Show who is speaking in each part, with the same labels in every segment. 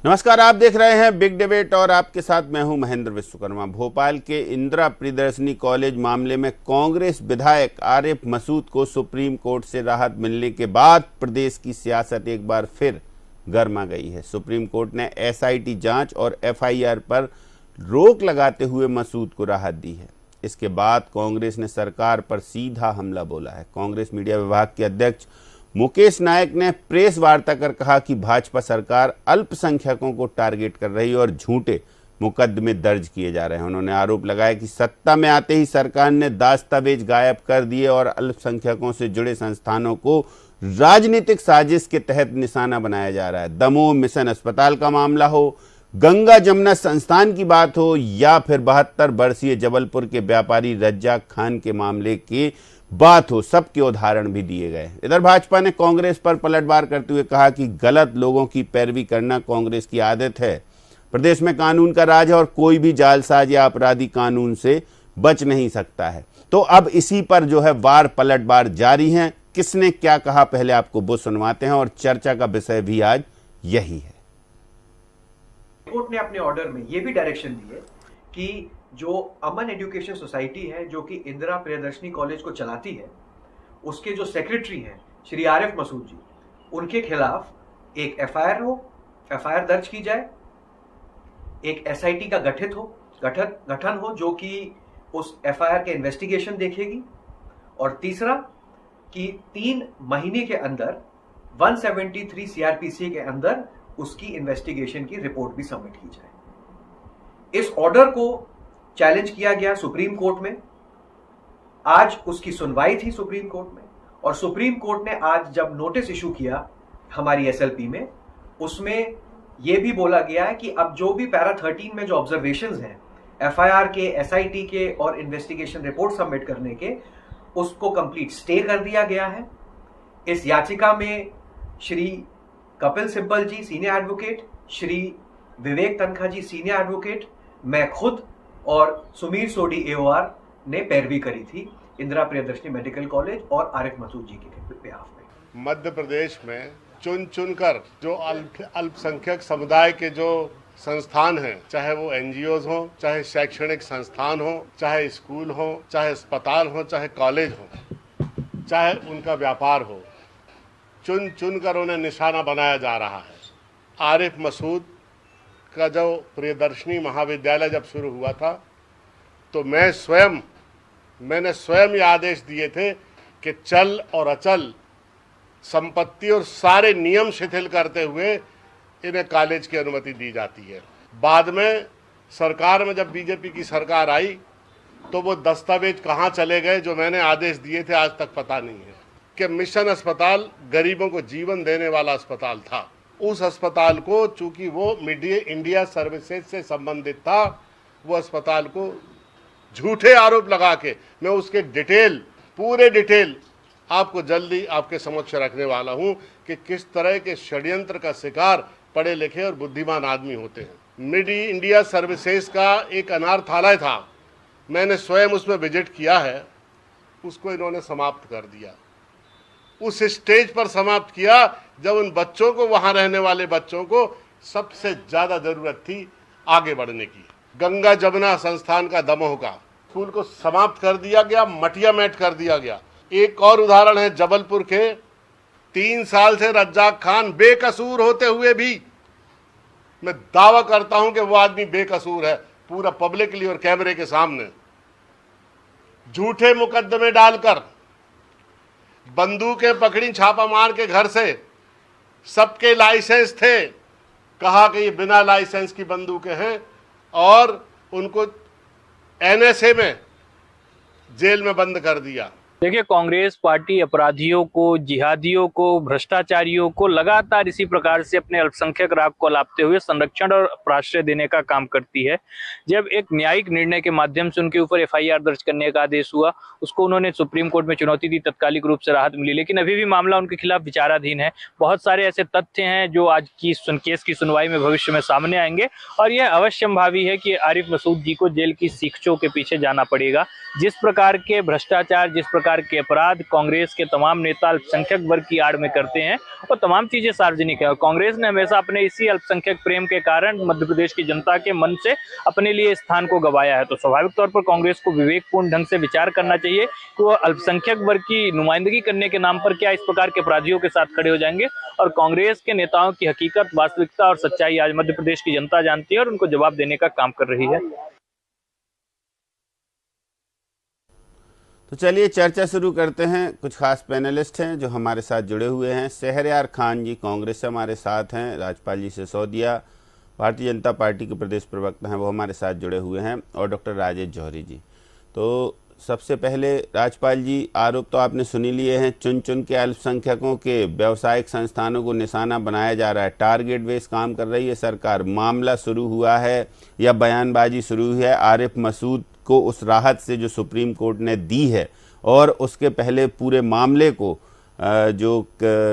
Speaker 1: नमस्कार, आप देख रहे हैं बिग डिबेट और आपके साथ मैं हूं महेंद्र विश्वकर्मा। भोपाल के इंदिरा प्रियदर्शनी कॉलेज मामले में कांग्रेस विधायक आरिफ मसूद को सुप्रीम कोर्ट से राहत मिलने के बाद प्रदेश की सियासत एक बार फिर गर्मा गई है। सुप्रीम कोर्ट ने एसआईटी जांच और एफआईआर पर रोक लगाते हुए मसूद को राहत दी है। इसके बाद कांग्रेस ने सरकार पर सीधा हमला बोला है। कांग्रेस मीडिया विभाग के अध्यक्ष मुकेश नायक ने प्रेस वार्ता कर कहा कि भाजपा सरकार अल्पसंख्यकों को टारगेट कर रही है और झूठे मुकदमे दर्ज किए जा रहे हैं। उन्होंने आरोप लगाया कि सत्ता में आते ही सरकार ने दस्तावेज गायब कर दिए और अल्पसंख्यकों से जुड़े संस्थानों को राजनीतिक साजिश के तहत निशाना बनाया जा रहा है। दमोह मिशन अस्पताल का मामला हो, गंगा जमुना संस्थान की बात हो या फिर 72 वर्षीय जबलपुर के व्यापारी रज्जाक खान के मामले की बात हो, सबके उदाहरण भी दिए गए। इधर भाजपा ने कांग्रेस पर पलटवार करते हुए कहा कि गलत लोगों की पैरवी करना कांग्रेस की आदत है। प्रदेश में कानून का राज है और कोई भी जालसाज या अपराधी कानून से बच नहीं सकता है। तो अब इसी पर जो है वार पलटवार जारी है। किसने क्या कहा पहले आपको वो सुनवाते हैं और चर्चा का विषय भी आज यही है।
Speaker 2: कोर्ट ने अपने ऑर्डर में ये भी डायरेक्शन दी है कि जो अमन एजुकेशन सोसाइटी है जो कि इंदिरा प्रियदर्शनी कॉलेज को चलाती है, उसके जो सेक्रेटरी हैं श्री आरिफ मसूद जी, उनके खिलाफ एक एफआईआर दर्ज की जाए, एक एसआईटी का गठन हो जो कि उस एफआईआर के इन्वेस्टिगेशन देखेगी, और तीसरा कि 3 महीने के अंदर 173 सीआरपीसी के अंदर उसकी इन्वेस्टिगेशन की रिपोर्ट भी सबमिट की जाए। इस ऑर्डर को चैलेंज किया गया सुप्रीम कोर्ट में। आज उसकी सुनवाई थी सुप्रीम कोर्ट में, और सुप्रीम कोर्ट ने आज जब नोटिस इशू किया हमारी एसएलपी में, उसमें यह भी बोला गया है कि अब जो भी पैरा 13 में जो ऑब्जर्वेशंस हैं एफआईआर के, एसआईटी के और इन्वेस्टिगेशन रिपोर्ट सबमिट करने के, उसको कंप्लीट स्टे कर दिया गया है। इस याचिका में श्री कपिल सिब्बल जी सीनियर एडवोकेट, श्री विवेक तनखा जी सीनियर एडवोकेट, मैं खुद और सुमीर सोडी एओआर ने पैरवी करी थी इंदिरा प्रियदर्शनी मेडिकल कॉलेज और आरिफ मसूद जी के बिहाफ में।
Speaker 3: मध्य प्रदेश में चुनकर जो अल्पसंख्यक समुदाय के जो संस्थान हैं, चाहे वो एनजीओज हो, चाहे शैक्षणिक संस्थान हो, चाहे स्कूल हो, चाहे अस्पताल हो, चाहे कॉलेज हो, चाहे उनका व्यापार हो, चुनकर उन्हें निशाना बनाया जा रहा है। आरिफ मसूद का जो प्रियदर्शनी महाविद्यालय जब शुरू हुआ था तो मैंने स्वयं ये आदेश दिए थे कि चल और अचल संपत्ति और सारे नियम शिथिल करते हुए इन्हें कॉलेज की अनुमति दी जाती है। बाद में सरकार में जब बीजेपी की सरकार आई तो वो दस्तावेज कहाँ चले गए जो मैंने आदेश दिए थे, आज तक पता नहीं है। कि मिशन अस्पताल गरीबों को जीवन देने वाला अस्पताल था, उस अस्पताल को चूंकि वो इंडिया सर्विसेज से संबंधित था, वो अस्पताल को झूठे आरोप लगा के, मैं उसके पूरे डिटेल आपको जल्दी आपके समक्ष रखने वाला हूं कि किस तरह के षड्यंत्र का शिकार पढ़े लिखे और बुद्धिमान आदमी होते हैं। इंडिया सर्विसेज का एक अनाथालय था, मैंने स्वयं उसमें विजिट किया है, उसको इन्होंने समाप्त कर दिया। उस स्टेज पर समाप्त किया जब उन बच्चों को, वहां रहने वाले बच्चों को सबसे ज्यादा जरूरत थी आगे बढ़ने की। गंगा जमुना संस्थान का दमोह का स्कूल को समाप्त कर दिया गया, मटिया मेट कर दिया गया। एक और उदाहरण है जबलपुर के, 3 साल से रज्जाक खान बेकसूर होते हुए भी, मैं दावा करता हूं कि वो आदमी बेकसूर है, पूरा पब्लिकली और कैमरे के सामने झूठे मुकदमे डालकर बंदूकें पकड़ी, छापा मार के घर से, सबके लाइसेंस थे, कहा कि ये बिना लाइसेंस की बंदूकें हैं और उनको एनएसए में जेल में बंद कर दिया।
Speaker 4: देखिए, कांग्रेस पार्टी अपराधियों को, जिहादियों को, भ्रष्टाचारियों को लगातार इसी प्रकार से अपने अल्पसंख्यक राग को लापते हुए संरक्षण और प्राश्रय देने का काम करती है। जब एक न्यायिक निर्णय के माध्यम से उनके ऊपर एफआईआर दर्ज करने का आदेश हुआ, उसको उन्होंने सुप्रीम कोर्ट में चुनौती दी, तात्कालिक रूप से राहत मिली, लेकिन अभी भी मामला उनके खिलाफ विचाराधीन है। बहुत सारे ऐसे तथ्य हैं जो आज की केस की सुनवाई में भविष्य में सामने आएंगे और यह अवश्यंभावी है कि आरिफ मसूद जी को जेल की सीखचों के पीछे जाना पड़ेगा। जिस प्रकार के भ्रष्टाचार, जिस प्रकार प्रकार के अपराध कांग्रेस के तमाम नेता अल्पसंख्यक वर्ग की आड़ में करते हैं और तमाम चीजें सार्वजनिक है। और कांग्रेस ने हमेशा अपने इसी अल्पसंख्यक प्रेम के कारण मध्य प्रदेश की जनता के मन से अपने लिए स्थान को गंवाया है। तो स्वाभाविक तौर पर कांग्रेस को विवेकपूर्ण ढंग से विचार करना चाहिए कि वो अल्पसंख्यक वर्ग की नुमाइंदगी करने के नाम पर क्या इस प्रकार के अपराधियों के साथ खड़े हो जाएंगे। और कांग्रेस के नेताओं की हकीकत, वास्तविकता और सच्चाई आज मध्य प्रदेश की जनता जानती है और उनको जवाब देने का काम कर रही है।
Speaker 1: तो चलिए चर्चा शुरू करते हैं। कुछ खास पैनलिस्ट हैं जो हमारे साथ जुड़े हुए हैं। शहरयार खान जी कांग्रेस से हमारे साथ हैं, राजपाल जी सिसोदिया भारतीय जनता पार्टी के प्रदेश प्रवक्ता हैं, वो हमारे साथ जुड़े हुए हैं, और डॉक्टर राजेश जौहरी जी। तो सबसे पहले राजपाल जी, आरोप तो आपने सुनी लिए हैं, चुन चुन के अल्पसंख्यकों के व्यावसायिक संस्थानों को निशाना बनाया जा रहा है, टारगेट बेस काम कर रही है सरकार। मामला शुरू हुआ है या बयानबाजी शुरू हुई है आरिफ मसूद को उस राहत से जो सुप्रीम कोर्ट ने दी है, और उसके पहले पूरे मामले को जो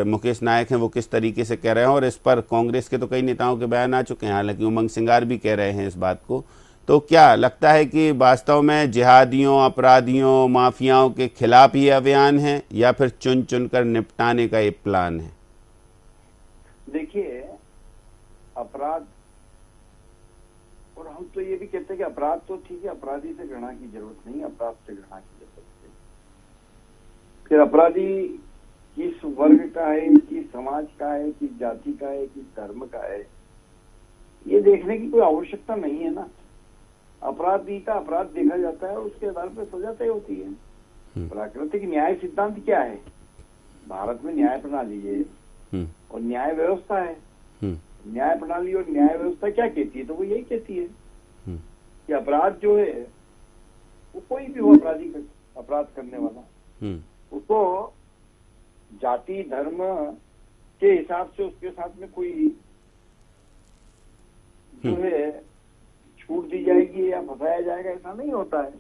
Speaker 1: मुकेश नायक हैं वो किस तरीके से कह रहे हैं, और इस पर कांग्रेस के तो कई नेताओं के बयान आ चुके हैं, हालांकि उमंग सिंगार भी कह रहे हैं इस बात को। तो क्या लगता है कि वास्तव में जिहादियों, अपराधियों, माफियाओं के खिलाफ ये अभियान है या फिर चुन चुन कर निपटाने का ये प्लान है?
Speaker 5: देखिए, अपराध, और हम तो ये भी कहते हैं कि अपराध तो ठीक है, अपराधी से घृणा की जरूरत नहीं, अपराध से घृणा की जरूरत है। फिर अपराधी किस वर्ग का है, किस समाज का है, किस जाति का है, किस धर्म का है, ये देखने की कोई आवश्यकता नहीं है ना। अपराधी का अपराध देखा जाता है और उसके आधार पर सजा तय होती है। प्राकृतिक न्याय सिद्धांत क्या है? भारत में न्याय प्रणाली है और न्याय व्यवस्था है। न्याय प्रणाली और न्याय व्यवस्था क्या कहती है? तो वो यही कहती है कि अपराध जो है वो कोई भी हो, अपराध करने वाला, उसको जाति धर्म के हिसाब से उसके साथ में कोई जो है छूट दी जाएगी या फंसाया जाएगा, ऐसा नहीं होता है।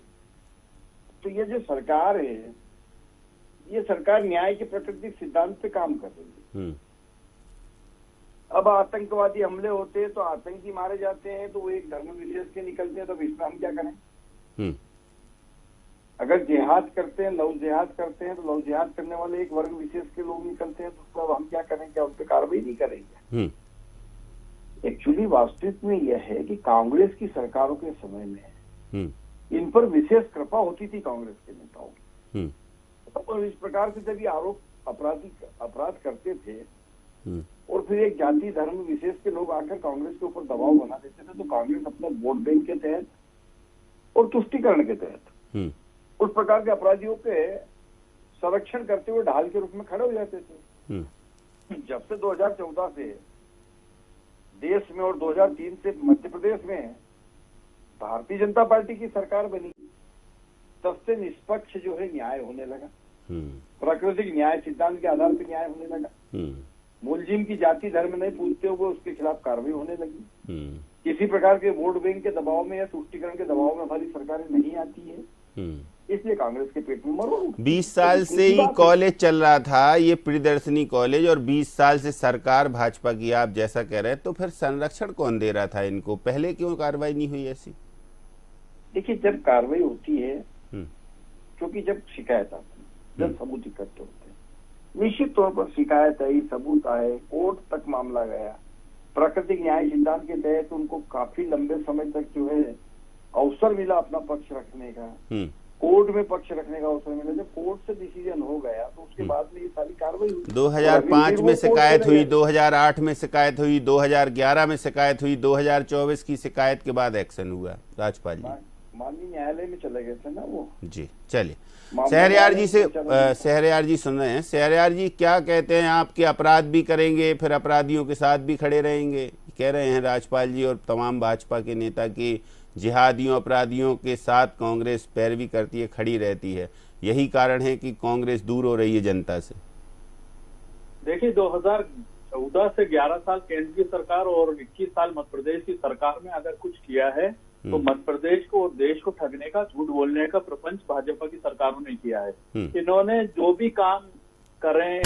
Speaker 5: तो ये जो सरकार है, ये सरकार न्याय के प्राकृतिक सिद्धांत पे काम कर रही है। अब आतंकवादी हमले होते हैं तो आतंकी मारे जाते हैं, तो वो एक धर्म विशेष के निकलते हैं, तो इसमें हम क्या करें? अगर जिहाद करते हैं, लव जिहाद करते हैं, तो लव जिहाद करने वाले एक वर्ग विशेष के लोग निकलते हैं, तो उसको हम क्या करें? क्या उन पर कार्रवाई नहीं करेंगे? एक्चुअली वास्तविक में यह है कि कांग्रेस की सरकारों के समय में इन पर विशेष कृपा होती थी कांग्रेस के नेताओं की। और इस प्रकार से जब ये आरोप अपराध करते थे और फिर एक जाति धर्म विशेष के लोग आकर कांग्रेस के ऊपर दबाव बना देते थे, तो कांग्रेस अपने वोट बैंक के तहत और तुष्टीकरण के तहत उस प्रकार के अपराधियों के संरक्षण करते हुए ढाल के रूप में खड़े हो जाते थे। जब से 2014 से देश में और 2003 से मध्य प्रदेश में भारतीय जनता पार्टी की सरकार बनी, तब से निष्पक्ष जो है न्याय होने लगा। प्राकृतिक न्याय सिद्धांत के आधार पर न्याय होने लगा। मुलजिम की जाति धर्म नहीं पूछते हुए उसके खिलाफ कार्रवाई होने लगी। किसी प्रकार के वोट बैंक के दबाव में या तुष्टीकरण के दबाव में हमारी सरकारें नहीं आती है, इसलिए कांग्रेस के पेट में मरो।
Speaker 1: 20 साल से ही कॉलेज चल रहा था ये प्रियदर्शनी कॉलेज, और 20 साल से सरकार भाजपा की, आप जैसा कह रहे हैं, तो फिर संरक्षण कौन दे रहा था इनको? पहले क्यों कार्रवाई नहीं हुई ऐसी?
Speaker 5: देखिए, जब कार्रवाई होती है, क्योंकि जब शिकायत आती है, जब सबूत इकट्ठे होते हैं, निश्चित तौर पर शिकायत आई, सबूत आए, कोर्ट तक मामला गया, प्राकृतिक न्याय सिद्धांत के तहत उनको काफी लंबे समय तक जो है अवसर मिला अपना पक्ष रखने का, कोर्ट में पक्ष रखने का अवसर मिला। जब कोर्ट से डिसीजन हो गया तो उसके बाद में ये सारी कार्रवाई हुई।
Speaker 1: 2005 में शिकायत हुई, 2008 में शिकायत हुई, 2011 में शिकायत हुई, 2024 की शिकायत के बाद एक्शन हुआ। राजपाल जी
Speaker 5: माननीय न्यायालय में चले गए थे ना वो जी।
Speaker 1: चलिए, शहरयार जी से, शहरयार जी सुन रहे हैं। शहरयार जी क्या कहते हैं? आपके अपराध भी करेंगे, फिर अपराधियों के साथ भी खड़े रहेंगे, कह रहे हैं राजपाल जी और तमाम भाजपा के नेता की जिहादियों, अपराधियों के साथ कांग्रेस पैरवी करती है, खड़ी रहती है। यही कारण है कि कांग्रेस दूर हो रही है जनता से।
Speaker 6: देखिए, 2014 से 11 साल केंद्र की सरकार और 21 साल मध्य प्रदेश की सरकार में अगर कुछ किया है तो मध्य प्रदेश को और देश को ठगने का, झूठ बोलने का प्रपंच भाजपा की सरकारों ने किया है। इन्होंने जो भी काम करे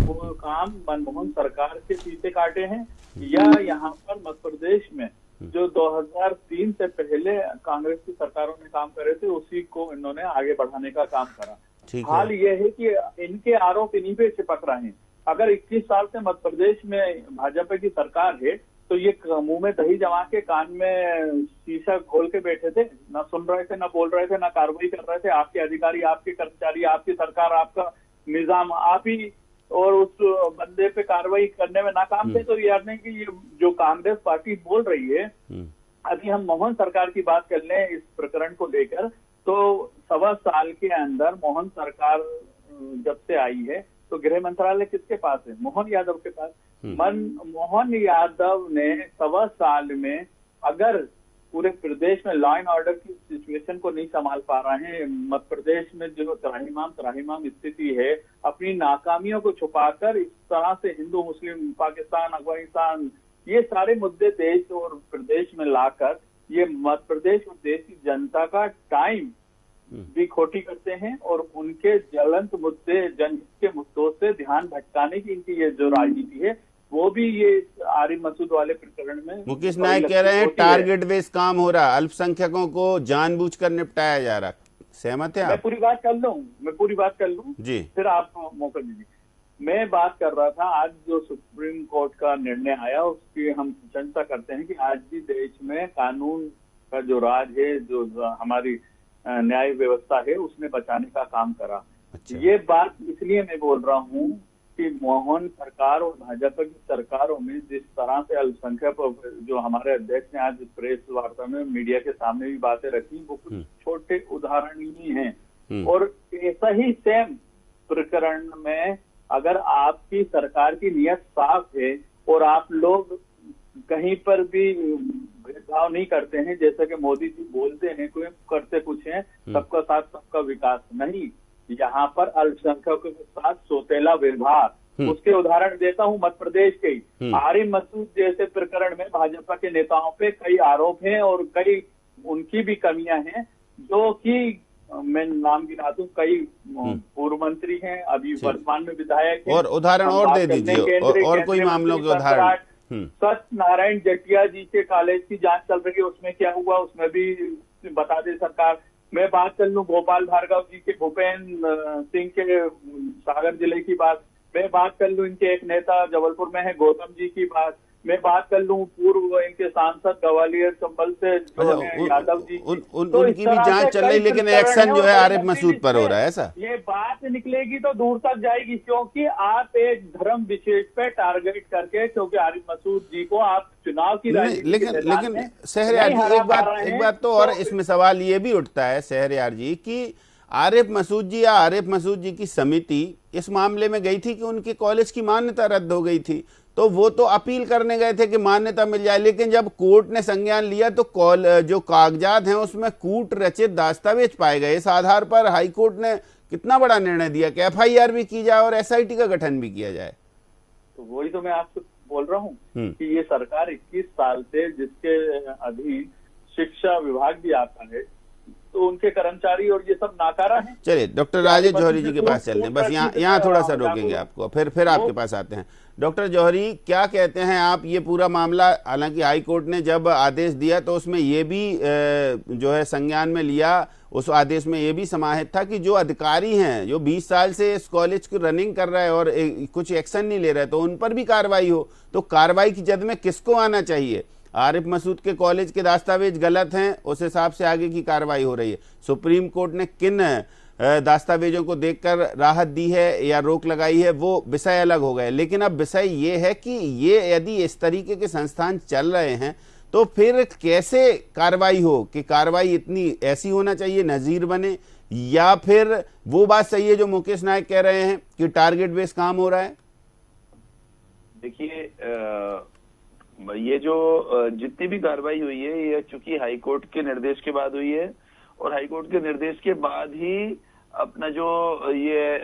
Speaker 6: वो काम मनमोहन सरकार के फीते काटे हैं, या यहाँ पर मध्य प्रदेश में जो 2003 से पहले कांग्रेस की सरकारों ने काम करे थे उसी को इन्होंने आगे बढ़ाने का काम करा।
Speaker 1: ठीक है।
Speaker 6: हाल ये है कि इनके आरोप इन्हीं पे चिपक रहे हैं। अगर 21 साल से मध्य प्रदेश में भाजपा की सरकार है तो ये मुंह में दही जमा के कान में शीशा खोल के बैठे थे, ना सुन रहे थे, ना बोल रहे थे, ना कार्रवाई कर रहे थे। आपके अधिकारी, आपके कर्मचारी, आपकी सरकार, आपका निजाम, आप ही और उस बंदे पे कार्रवाई करने में नाकाम थे। तो याद नहीं कि ये जो कांग्रेस पार्टी बोल रही है, अभी हम मोहन सरकार की बात कर लें इस प्रकरण को लेकर, तो 1.25 साल के अंदर मोहन सरकार जब से आई है तो गृह मंत्रालय किसके पास है? मोहन यादव के पास। मोहन यादव ने 1.25 साल में अगर पूरे प्रदेश में लॉ एंड ऑर्डर की सिचुएशन को नहीं संभाल पा रहे हैं, मध्य प्रदेश में जो त्राहिमाम स्थिति है, अपनी नाकामियों को छुपाकर इस तरह से हिंदू मुस्लिम, पाकिस्तान, अफगानिस्तान, ये सारे मुद्दे देश और प्रदेश में लाकर ये मध्य प्रदेश और देश की जनता का टाइम भी खोटी करते हैं और उनके ज्वलंत मुद्दे, जनहित के मुद्दों से ध्यान भटकाने की इनकी ये जो राजनीति है, वो भी ये आरिफ मसूद वाले प्रकरण में
Speaker 1: मुकेश नायक कह रहे हैं टारगेट बेस काम हो रहा, अल्पसंख्यकों को जानबूझकर निपटाया जा रहा। सहमत है आप?
Speaker 6: मैं पूरी बात कर लूं जी, फिर आप मौका दीजिए। मैं बात कर रहा था, आज जो सुप्रीम कोर्ट का निर्णय आया उसकी हम प्रशंसा करते हैं कि आज भी देश में कानून का जो राज है, जो हमारी न्याय व्यवस्था है, उसने बचाने का काम करा। अच्छा। ये बात इसलिए मैं बोल रहा हूँ कि मोहन सरकार और भाजपा की सरकारों में जिस तरह से अल्पसंख्यक, जो हमारे अध्यक्ष ने आज प्रेस वार्ता में मीडिया के सामने भी बातें रखी, वो कुछ छोटे उदाहरण ही हैं। और ऐसा ही सेम प्रकरण में अगर आपकी सरकार की नियत साफ है और आप लोग कहीं पर भी भेदभाव नहीं करते हैं, जैसा कि मोदी जी बोलते हैं, कोई करते कुछ हैं, सबका साथ सबका विकास नहीं, यहाँ पर अल्पसंख्यकों के साथ सौतेला व्यवहार। उसके उदाहरण देता हूँ मध्य प्रदेश के आरिफ मसूद जैसे प्रकरण में भाजपा के नेताओं पे कई आरोप हैं और कई उनकी भी कमियां हैं, जो कि मैं नाम गिना दूं, कई पूर्व मंत्री हैं, अभी वर्तमान में विधायक हैं।
Speaker 1: और उदाहरण और दे दीजिए, और कोई मामलों के उदाहरण।
Speaker 6: सत्यनारायण जटिया जी के कॉलेज की जांच चल रही है, उसमें क्या हुआ उसमें भी बता दे सरकार। मैं बात कर लूं गोपाल भार्गव जी के, भूपेन्द्र सिंह के सागर जिले की बात, मैं बात कर लूं इनके एक नेता जबलपुर में है गौतम जी की बात, मैं बात कर लूं पूर्व इनके सांसद ग्वालियर चंबल से यादव जी
Speaker 1: उनकी भी जांच चल रही, लेकिन एक्शन जो है आरिफ मसूद पर हो रहा है। ऐसा
Speaker 6: ये बात निकलेगी तो दूर तक जाएगी, क्योंकि आप एक धर्म विशेष पे टारगेट करके, क्योंकि आरिफ मसूद जी को आप चुनाव की
Speaker 1: लेकिन शहरयार जी एक बात तो और इसमें सवाल ये भी उठता है शहरयार जी कि आरिफ मसूद जी या आरिफ मसूद जी की समिति इस मामले में गई थी कि उनके कॉलेज की मान्यता रद्द हो गई थी, तो वो तो अपील करने गए थे कि मान्यता मिल जाए, लेकिन जब कोर्ट ने संज्ञान लिया तो जो कागजात हैं उसमें कूट रचित दस्तावेज पाए गए। इस आधार पर हाई कोर्ट ने कितना बड़ा निर्णय दिया कि FIR भी की जाए और SIT का गठन भी किया जाए।
Speaker 6: तो वही तो मैं आपसे बोल रहा हूँ कि ये सरकार 21 साल से जिसके अधीन शिक्षा विभाग भी आता है, तो उनके कर्मचारी और ये सब नाकारा हैं।
Speaker 1: चलिए डॉक्टर राजेश जौहरी जी के पास चलते हैं, बस यहाँ थोड़ा सा रोकेंगे आपको, फिर आपके पास आते हैं। डॉक्टर जौहरी, क्या कहते हैं आप, ये पूरा मामला, हालांकि हाई कोर्ट ने जब आदेश दिया तो उसमें ये भी जो है संज्ञान में लिया, उस आदेश में ये भी समाहित था कि जो अधिकारी हैं जो 20 साल से इस कॉलेज की रनिंग कर रहे हैं और कुछ एक्शन नहीं ले रहे, तो उन पर भी कार्रवाई हो। तो कार्रवाई की जद में किसको आना चाहिए? आरिफ मसूद के कॉलेज के दस्तावेज गलत हैं, उस हिसाब से आगे की कार्रवाई हो रही है। सुप्रीम कोर्ट ने किन दस्तावेजों को देखकर राहत दी है या रोक लगाई है, वो विषय अलग हो गए, लेकिन अब विषय ये है कि ये यदि इस तरीके के संस्थान चल रहे हैं तो फिर कैसे कार्रवाई हो, कि कार्रवाई इतनी ऐसी होना चाहिए नजीर बने, या फिर वो बात सही है जो मुकेश नायक कह रहे हैं कि टारगेट बेस्ड काम हो रहा है?
Speaker 7: देखिए, ये जो जितनी भी कार्रवाई हुई है ये चूंकि हाईकोर्ट के निर्देश के बाद हुई है, और हाईकोर्ट के निर्देश के बाद ही अपना जो ये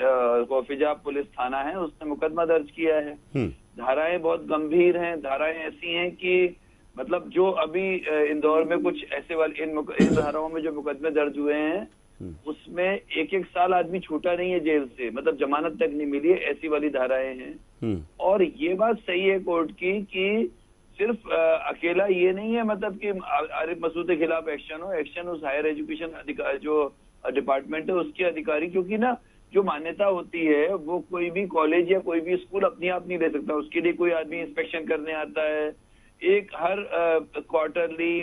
Speaker 7: कौफिजाब पुलिस थाना है उसने मुकदमा दर्ज किया है। धाराएं बहुत गंभीर हैं, धाराएं ऐसी हैं कि मतलब जो अभी इंदौर में कुछ ऐसे वाले इन धाराओं में जो मुकदमे दर्ज हुए हैं उसमें 1-1 साल आदमी छूटा नहीं है जेल से, मतलब जमानत तक नहीं मिली है, ऐसी वाली धाराएं हैं। और ये बात सही है कोर्ट की कि सिर्फ अकेला ये नहीं है मतलब कि आरिफ मसूद के खिलाफ एक्शन हो, एक्शन उस हायर एजुकेशन अधिकारी जो डिपार्टमेंट है उसके अधिकारी, क्योंकि ना जो मान्यता होती है वो कोई भी कॉलेज या कोई भी स्कूल अपने आप नहीं दे सकता। उसके लिए कोई आदमी इंस्पेक्शन करने आता है, एक हर क्वार्टरली,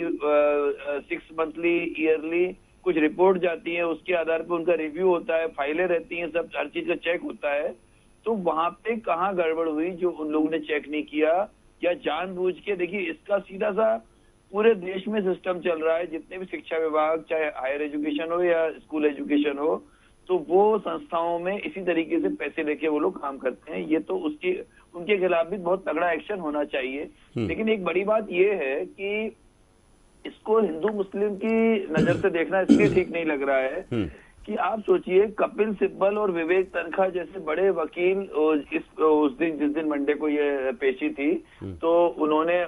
Speaker 7: 6 मंथली, ईयरली कुछ रिपोर्ट जाती है, उसके आधार पर उनका रिव्यू होता है, फाइलें रहती हैं, सब हर चीज का चेक होता है। तो वहां पे कहाँ गड़बड़ हुई जो उन लोगों ने चेक नहीं किया, या जानबूझ के? देखिए, इसका सीधा सा पूरे देश में सिस्टम चल रहा है। जितने भी शिक्षा विभाग, चाहे हायर एजुकेशन हो या स्कूल एजुकेशन हो, तो वो संस्थाओं में इसी तरीके से पैसे लेके वो लोग काम करते हैं। ये तो उनके खिलाफ भी बहुत तगड़ा एक्शन होना चाहिए। लेकिन एक बड़ी बात ये है कि इसको हिंदू मुस्लिम की नजर से देखना इसलिए ठीक नहीं लग रहा है कि आप सोचिए, कपिल सिब्बल और विवेक तनखा जैसे बड़े वकील उस दिन, जिस दिन मंडे को ये पेशी थी, तो उन्होंने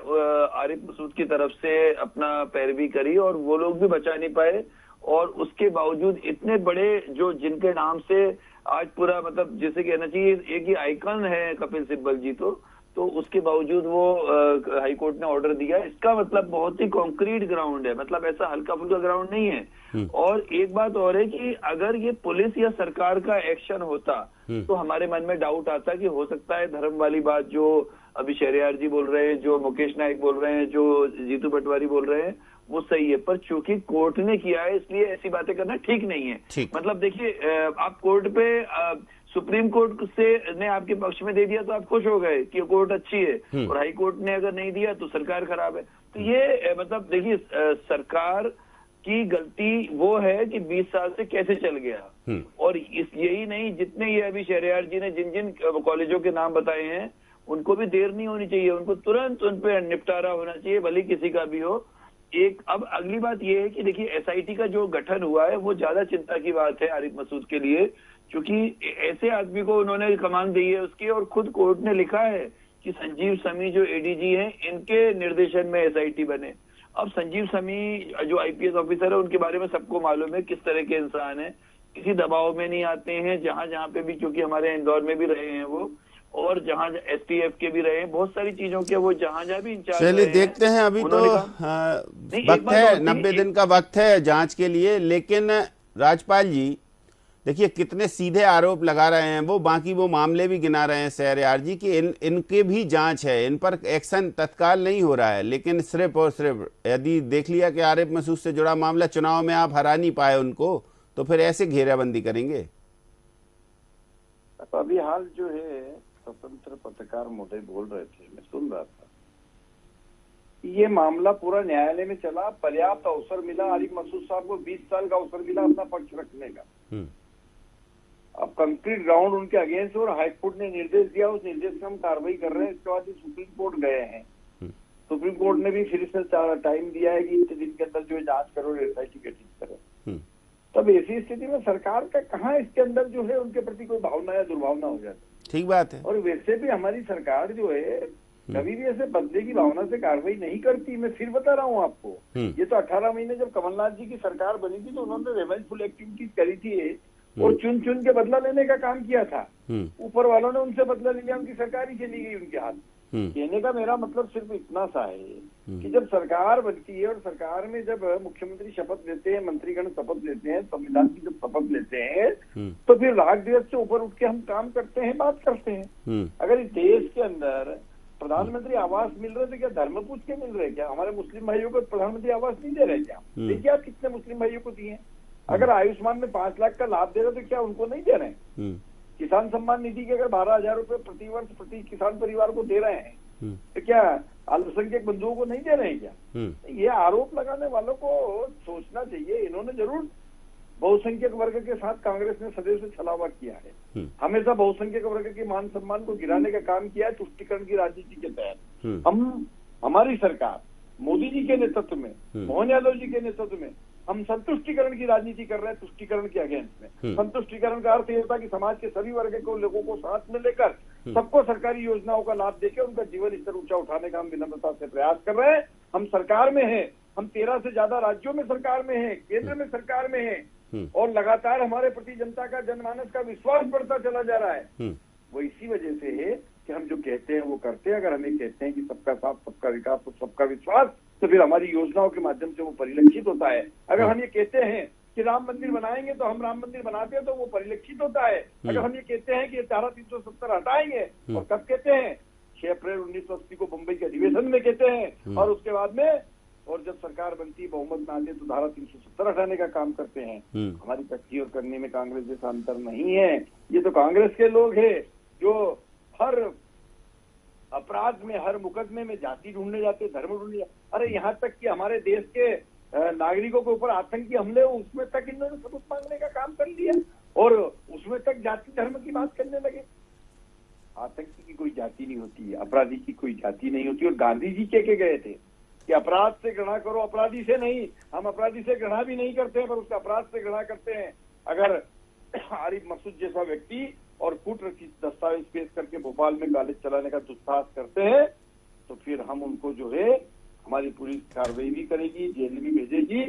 Speaker 7: आरिफ मसूद की तरफ से अपना पैरवी करी और वो लोग भी बचा नहीं पाए। और उसके बावजूद इतने बड़े जो जिनके नाम से आज पूरा, मतलब जैसे कहना चाहिए एक ही आइकन है कपिल सिब्बल जी, तो उसके बावजूद वो हाई कोर्ट ने ऑर्डर दिया। इसका मतलब बहुत ही कॉन्क्रीट ग्राउंड है, मतलब ऐसा हल्का फुल्का ग्राउंड नहीं है। और एक बात और है कि अगर ये पुलिस या सरकार का एक्शन होता तो हमारे मन में डाउट आता कि हो सकता है धर्म वाली बात जो अभी शहरयार जी बोल रहे हैं, जो मुकेश नायक बोल रहे हैं, जो जीतू पटवारी बोल रहे हैं, वो सही है। पर चूंकि कोर्ट ने किया है इसलिए ऐसी बातें करना ठीक नहीं है। मतलब देखिए, आप कोर्ट पे सुप्रीम कोर्ट ने आपके पक्ष में दे दिया तो आप खुश हो गए कि कोर्ट अच्छी है, और हाई कोर्ट ने अगर नहीं दिया तो सरकार खराब है। तो ये मतलब देखिए, सरकार की गलती वो है कि 20 साल से कैसे चल गया। और यही नहीं, जितने ये अभी शहरयार जी ने जिन जिन कॉलेजों के नाम बताए हैं, उनको भी देर नहीं होनी चाहिए, उनको तुरंत उन पे निपटारा होना चाहिए, भले किसी का भी हो। अब अगली बात ये है कि देखिए, एसआईटी का जो गठन हुआ है वो ज्यादा चिंता की बात है आरिफ मसूद के लिए, क्योंकि ऐसे आदमी को उन्होंने कमान दी है उसकी, और खुद कोर्ट ने लिखा है कि संजीव समी जो एडीजी हैं, इनके निर्देशन में एसआईटी बने। अब संजीव समी जो आईपीएस ऑफिसर है, उनके बारे में सबको मालूम है किस तरह के इंसान है, किसी दबाव में नहीं आते हैं। जहां पे भी, क्योंकि हमारे इंदौर में भी रहे हैं वो, और जहां एसटीएफ के भी रहे हैं, बहुत सारी चीजों के वो जहां भी इंचार्ज।
Speaker 1: चलिए देखते हैं, अभी तो वक्त है, 90 दिन का वक्त है जांच के लिए। लेकिन राजपाल जी देखिए, कितने सीधे आरोप लगा रहे हैं वो मामले भी गिना रहे हैं शहरयार जी कि इनके भी जांच है, इन पर एक्शन तत्काल नहीं हो रहा है। लेकिन सिर्फ और सिर्फ यदि देख लिया कि आरिफ मसूद से जुड़ा मामला चुनाव में आप हरा नहीं पाए उनको, तो फिर ऐसे घेराबंदी करेंगे?
Speaker 5: अभी हाल जो है, स्वतंत्र पत्रकार महोदय बोल रहे थे, मैं सुन रहा था, ये मामला पूरा न्यायालय में चला, पर्याप्त अवसर मिला आरिफ मसूद साहब को, 20 साल का अवसर मिला अपना पक्ष रखने का। अब कंक्रीट ग्राउंड उनके अगेंस्ट, और हाईकोर्ट ने निर्देश दिया, उस निर्देश में हम कार्रवाई कर रहे हैं। इसके बाद सुप्रीम कोर्ट गए हैं, सुप्रीम कोर्ट ने भी फिर से टाइम दिया है कि इतने दिन के अंदर जो जांच करो, एसआईटी गठित करो। तब ऐसी स्थिति में सरकार का कहाँ इसके अंदर जो है उनके प्रति कोई भावना या दुर्भावना हो जाती।
Speaker 1: ठीक बात है।
Speaker 5: और वैसे भी हमारी सरकार जो है कभी भी ऐसे बदले की भावना से कार्रवाई नहीं करती। मैं फिर बता रहा हूँ आपको, ये तो 18 महीने जब कमलनाथ जी की सरकार बनी थी तो उन्होंने रेवेंजफुल एक्टिविटीज करी थी और चुन चुन के बदला लेने का काम किया था। ऊपर वालों ने उनसे बदला लिया, उनकी सरकार ही चली गई उनके हाथ। कहने का मेरा मतलब सिर्फ इतना सा है कि जब सरकार बनती है और सरकार में जब मुख्यमंत्री शपथ लेते हैं, मंत्रीगण शपथ लेते हैं, संविधान की जब शपथ लेते हैं, तो फिर राग दिवस से ऊपर उठ के हम काम करते हैं, बात करते हैं। अगर इस देश के अंदर प्रधानमंत्री आवास मिल रहे थे, क्या धर्म पूछ के मिल रहे? क्या हमारे मुस्लिम भाइयों को प्रधानमंत्री आवास नहीं दे रहे? क्या देखिए आप कितने मुस्लिम भाइयों को दिए। अगर आयुष्मान में 5 लाख का लाभ दे रहे तो क्या उनको नहीं दे रहे हैं? किसान सम्मान निधि के अगर 12,000 रुपए प्रति वर्ष प्रति किसान परिवार को दे रहे हैं, तो क्या अल्पसंख्यक बंधुओं को नहीं दे रहे हैं क्या? ये आरोप लगाने वालों को सोचना चाहिए। इन्होंने जरूर बहुसंख्यक वर्ग के साथ कांग्रेस ने सदैव से छलावा किया है, हमेशा बहुसंख्यक वर्ग के मान सम्मान को गिराने का काम किया है तुष्टीकरण की राजनीति के तहत। हमारी सरकार मोदी जी के नेतृत्व में, मोहन यादव जी के नेतृत्व में हम संतुष्टीकरण की राजनीति कर रहे हैं, तुष्टीकरण के अगेंस्ट में। संतुष्टीकरण का अर्थ ये होता है कि समाज के सभी वर्ग को, लोगों को साथ में लेकर सबको सरकारी योजनाओं का लाभ देकर उनका जीवन स्तर ऊंचा उठाने का हम विनम्रता से प्रयास कर रहे हैं। हम सरकार में हैं, हम 13 से ज्यादा राज्यों में सरकार में हैं, केंद्र में सरकार में हैं, और लगातार हमारे प्रति जनता का, जनमानस का विश्वास बढ़ता चला जा रहा है। वो इसी वजह से है कि हम जो कहते हैं वो करते हैं। अगर हमें कहते हैं कि सबका साथ, सबका विकास और सबका विश्वास, तो फिर हमारी योजनाओं के माध्यम से वो परिलक्षित होता है। अगर हम ये कहते हैं कि राम मंदिर बनाएंगे तो हम राम मंदिर बनाते हैं तो वो परिलक्षित होता है। अगर हम ये कहते हैं कि ये धारा 370 हटाएंगे, और कब कहते हैं, 6 अप्रैल 1980 को मुंबई के अधिवेशन में कहते हैं, और उसके बाद में, और जब सरकार बनती है, बहुमत में आते तो धारा 370 हटाने का काम करते हैं। हमारी कच्ची और करने में कांग्रेस जैसा अंतर नहीं है। ये तो कांग्रेस के लोग हैं जो हर अपराध में, हर मुकदमे में जाति ढूंढने जाते, धर्म ढूंढने जाते। अरे यहाँ तक कि हमारे देश के नागरिकों के ऊपर आतंकी हमले, उसमें तक इन्होंने सबूत मांगने का काम कर लिया, और उसमें तक जाति धर्म की बात करने लगे। आतंकी की कोई जाति नहीं होती, अपराधी की कोई जाति नहीं होती। और गांधी जी कह के गए थे कि अपराध से घृणा करो, अपराधी से नहीं। हम अपराधी से घृणा भी नहीं करते हैं, पर उसके अपराध से घृणा करते हैं। अगर आरिफ मसूद जैसा व्यक्ति और कूटरचित दस्तावेज पेश करके भोपाल में कॉलेज चलाने का दुस्साहस करते हैं, तो फिर हम उनको जो है, हमारी पुलिस कार्रवाई भी करेगी, जेल भी भेजेगी,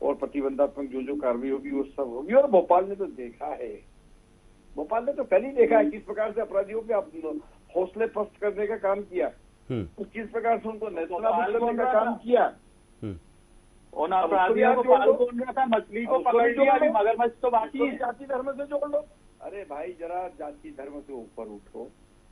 Speaker 5: और प्रतिबंधात्मक जो कार्रवाई होगी वो सब होगी। और भोपाल ने तो देखा है, भोपाल ने तो पहले ही देखा है किस प्रकार से अपराधियों के हौसले पस्त करने का काम किया, किस प्रकार से उनको नेस्तनाबूद करने का काम किया।
Speaker 6: उन अपराधियों को पाल कौन रहा था, मछली को पकड़ लिया, अभी मगरमच्छ तो बाकी है।
Speaker 5: जाति धर्म से जोड़ लो। अरे भाई, जरा जाति धर्म से ऊपर उठो,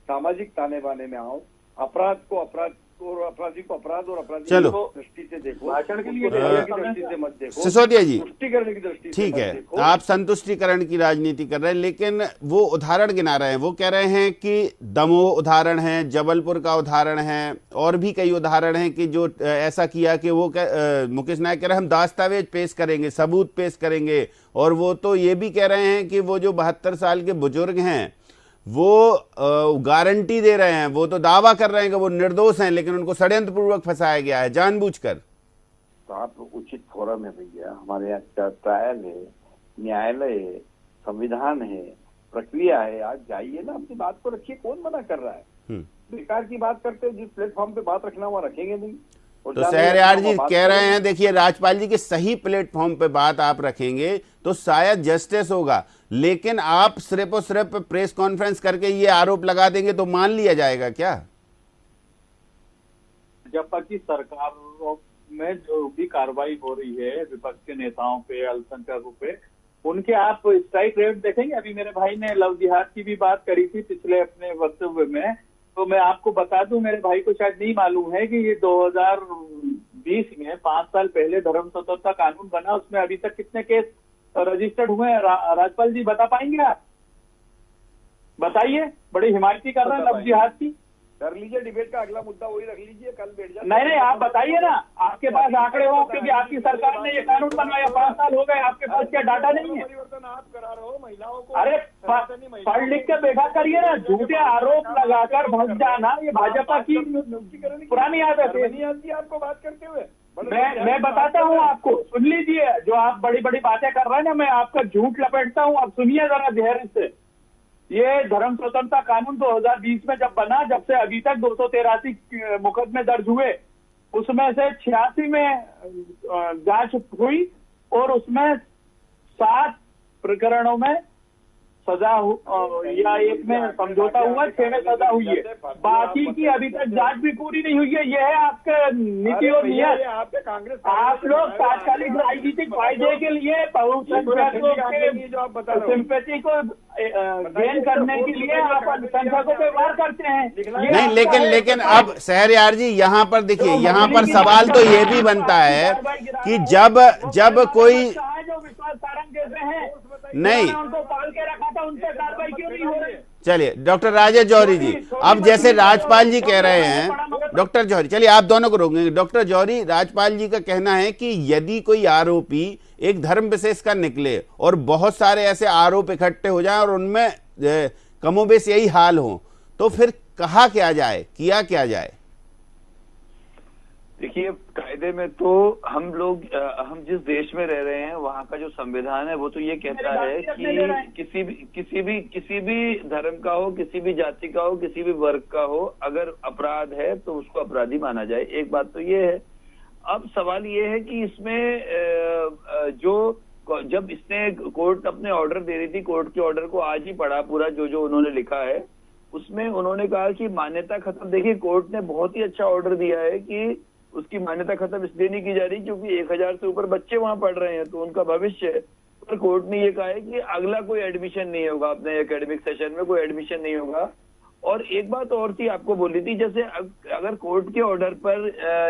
Speaker 5: सामाजिक ताने बाने में आओ, अपराध को अपराध और अपराधी को अपराध और अपराधी
Speaker 1: चलो।
Speaker 5: को दृष्टि से देखो,
Speaker 6: भाषण के लिए
Speaker 5: की दृष्टि से मत देखो,
Speaker 1: सिसोदिया जी,
Speaker 5: तुष्टिकरण की दृष्टि से
Speaker 1: ठीक
Speaker 5: मत
Speaker 1: है,
Speaker 5: देखो।
Speaker 1: आप संतुष्टिकरण की राजनीति कर रहे हैं, लेकिन वो उदाहरण गिना रहे हैं। वो कह रहे हैं कि दमोह उदाहरण है, जबलपुर का उदाहरण है, और भी कई उदाहरण हैं कि जो ऐसा किया कि वो मुकेश नायक कह रहे हैं हम दस्तावेज पेश करेंगे, सबूत पेश करेंगे। और वो तो ये भी कह रहे हैं कि वो जो 72 साल के बुजुर्ग हैं वो गारंटी दे रहे हैं, वो तो दावा कर रहे हैं कि वो निर्दोष हैं, लेकिन उनको षड्यंत्र पूर्वक फंसाया गया है जानबूझकर।
Speaker 5: तो आप उचित फोरम है भैया, हमारे यहाँ ट्रायल है, न्यायालय है, संविधान है, प्रक्रिया है। आप जाइए ना, अपनी बात को रखिए, कौन मना कर रहा है। बेकार की बात करते हैं, जिस प्लेटफॉर्म पे बात रखना वहाँ रखेंगे नहीं।
Speaker 1: तो शहरयार जी कह रहे हैं, देखिए राजपाल जी के सही प्लेटफॉर्म पे बात आप रखेंगे तो शायद जस्टिस होगा, लेकिन आप सिर्फ और सिर्फ प्रेस कॉन्फ्रेंस करके ये आरोप लगा देंगे तो मान लिया जाएगा क्या?
Speaker 6: जब तक की सरकार में जो भी कार्रवाई हो रही है विपक्ष के नेताओं पे, अल्पसंख्यकों पे, उनके आप स्ट्राइक रेट देखेंगे। अभी मेरे भाई ने लव जिहाद की भी बात करी थी पिछले अपने वक्तव्य में, तो मैं आपको बता दूं, मेरे भाई को शायद नहीं मालूम है कि ये 2020 में 5 साल पहले धर्म स्वतंत्रता कानून बना, उसमें अभी तक कितने केस रजिस्टर्ड हुए हैं। राजपाल जी बता पाएंगे आप? बताइए, बड़ी हिमायती कर रहे हैं लव जिहाद की।
Speaker 5: कर लीजिए, डिबेट का अगला मुद्दा वही रख लीजिए, कल बैठ जाए।
Speaker 6: नहीं, आप बताइए ना, आपके पास आंकड़े हो, क्योंकि आपकी सरकार ने ये कानून बनवाया, 5 साल हो गए, आपके पास क्या डाटा नहीं है?
Speaker 5: परिवर्तन आप करा रहे हो महिलाओं को।
Speaker 6: अरे पढ़ लिख के बैठा करिए ना, झूठे आरोप लगाकर भग जाना, ये भाजपा की पुरानी आदत है।
Speaker 5: नहीं आती आपको बात करते हुए?
Speaker 6: मैं बताता हूँ आपको, सुन लीजिए। जो आप बड़ी बड़ी बातें कर रहे हैं ना, मैं आपका झूठ लपेटता हूँ, अब सुनिए जरा धैर्य से। ये धर्म स्वतंत्रता कानून 2020 में जब बना, जब से अभी तक 283 मुकदमे दर्ज हुए, उसमें से 86 में जांच हुई और उसमें 7 प्रकरणों में सजा या 1 में समझौता हुआ, 6 में सजा हुई है। बाकी की अभी तक जांच भी पूरी नहीं हुई है। यह है आपका नीति और नियत। आप लोग तात्कालिक राजनीतिक फायदे के लिए बहुसंख्यकों के सिंपैथी को गेन करने के लिए आप अल्पसंख्यकों पे वार करते हैं।
Speaker 1: नहीं, लेकिन अब शहरयार जी यहाँ पर देखिए, यहाँ पर सवाल तो ये भी बनता है कि जब कोई
Speaker 6: विश्वास सारंग जैसे हैं,
Speaker 1: नहीं,
Speaker 6: उनको पाल के रखा था, उनसे कार्रवाई क्यों नहीं हो रही?
Speaker 1: चलिए डॉक्टर राजेश जौहरी जी, अब जैसे राजपाल जी कह रहे हैं, डॉक्टर जौहरी, चलिए आप दोनों को रोकेंगे। डॉक्टर जौहरी, राजपाल जी का कहना है कि यदि कोई आरोपी एक धर्म विशेष का निकले और बहुत सारे ऐसे आरोप इकट्ठे हो जाएं और उनमें कमोबेश यही हाल हो, तो फिर कहा क्या जाए, किया क्या जाए?
Speaker 7: देखिए, कायदे में तो हम जिस देश में रह रहे हैं वहाँ का जो संविधान है वो तो ये कहता है कि किसी भी धर्म का हो, किसी भी जाति का हो, किसी भी वर्ग का हो, अगर अपराध है तो उसको अपराधी माना जाए। एक बात तो ये है। अब सवाल ये है कि इसमें जब इसने कोर्ट अपने ऑर्डर दे रही थी, कोर्ट के ऑर्डर को आज ही पढ़ा पूरा, जो उन्होंने लिखा है उसमें उन्होंने कहा कि मान्यता खत्म। देखिए, कोर्ट ने बहुत ही अच्छा ऑर्डर दिया है कि उसकी मान्यता खत्म इसलिए नहीं की जा रही क्योंकि 1000 से ऊपर बच्चे वहां पढ़ रहे हैं, तो उनका भविष्य है। कोर्ट ने ये कहा है कि अगला कोई एडमिशन नहीं होगा, अपने एकेडमिक सेशन में कोई एडमिशन नहीं होगा। और एक बात और थी, आपको बोली थी, जैसे अगर कोर्ट के ऑर्डर पर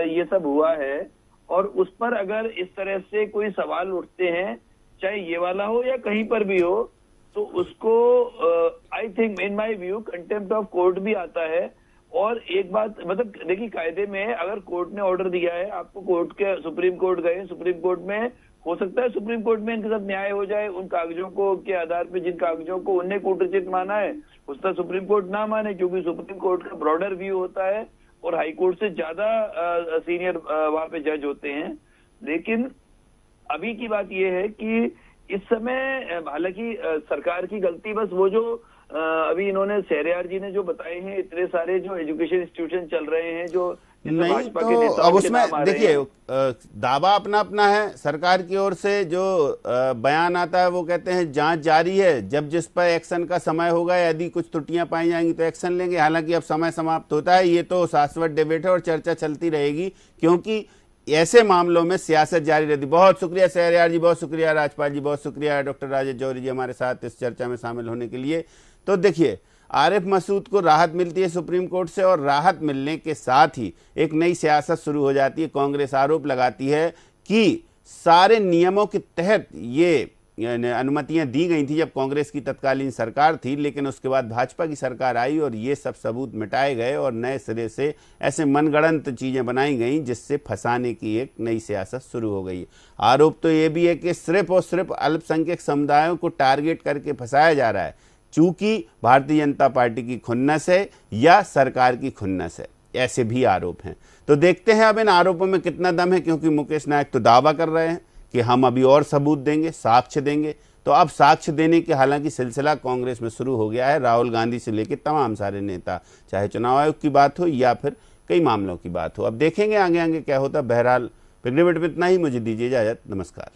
Speaker 7: ये सब हुआ है और उस पर अगर इस तरह से कोई सवाल उठते हैं, चाहे ये वाला हो या कहीं पर भी हो, तो उसको I think in my view contempt of court भी आता है। और एक बात मतलब देखिए, कायदे में अगर कोर्ट ने ऑर्डर दिया है आपको, कोर्ट के सुप्रीम कोर्ट गए, सुप्रीम कोर्ट में हो सकता है सुप्रीम कोर्ट में इनके साथ न्याय हो जाए, उन कागजों को के आधार पे, जिन कागजों को उनने कूटरचित माना है उस पर सुप्रीम कोर्ट ना माने, क्योंकि सुप्रीम कोर्ट का ब्रॉडर व्यू होता है और हाई कोर्ट से ज्यादा सीनियर वहां पे जज होते हैं। लेकिन अभी की बात यह है कि इस समय हालांकि सरकार की गलती बस वो जो अभी इन्होंने शहरयार जी ने जो बताए हैं, इतने सारे जो एजुकेशन इंस्टीट्यूशन चल रहे हैं जो
Speaker 1: नहीं,
Speaker 7: भाजपा के
Speaker 1: तो
Speaker 7: नेताओं
Speaker 1: अब
Speaker 7: के नाम
Speaker 1: उसमें
Speaker 7: आ रहे
Speaker 1: देखिए
Speaker 7: हैं।
Speaker 1: दावा अपना अपना है। सरकार की ओर से जो बयान आता है वो कहते हैं जांच जारी है, जब जिस पर एक्शन का समय होगा, यदि कुछ त्रुटियां पाई जाएंगी तो एक्शन लेंगे। हालांकि अब समय समाप्त होता है, ये तो शाश्वत डिबेट है और चर्चा चलती रहेगी, क्योंकि ऐसे मामलों में सियासत जारी रहती। बहुत शुक्रिया शहरयार जी, बहुत शुक्रिया राजपाल जी, बहुत शुक्रिया डॉक्टर राजेश जौहरी जी हमारे साथ इस चर्चा में शामिल होने के लिए। तो देखिए, आरिफ मसूद को राहत मिलती है सुप्रीम कोर्ट से, और राहत मिलने के साथ ही एक नई सियासत शुरू हो जाती है। कांग्रेस आरोप लगाती है कि सारे नियमों के तहत ये अनुमतियां दी गई थी जब कांग्रेस की तत्कालीन सरकार थी, लेकिन उसके बाद भाजपा की सरकार आई और ये सब सबूत मिटाए गए और नए सिरे से ऐसे मनगढ़ंत चीजें बनाई गई जिससे फंसाने की एक नई सियासत शुरू हो गई। आरोप तो ये भी है कि सिर्फ और सिर्फ अल्पसंख्यक समुदायों को टारगेट करके फंसाया जा रहा है, चूंकि भारतीय जनता पार्टी की खुन्नस है या सरकार की खुन्नस है, ऐसे भी आरोप हैं। तो देखते हैं अब इन आरोपों में कितना दम है, क्योंकि मुकेश नायक तो दावा कर रहे हैं कि हम अभी और सबूत देंगे, साक्ष्य देंगे। तो अब साक्ष्य देने के हालांकि सिलसिला कांग्रेस में शुरू हो गया है। राहुल गांधी से लेकर तमाम सारे नेता, चाहे चुनाव आयोग की बात हो या फिर कई मामलों की बात हो, अब देखेंगे आगे आगे क्या होता। बहरहाल बिग डिबेट में इतना ही, मुझे दीजिए इजाजत, नमस्कार।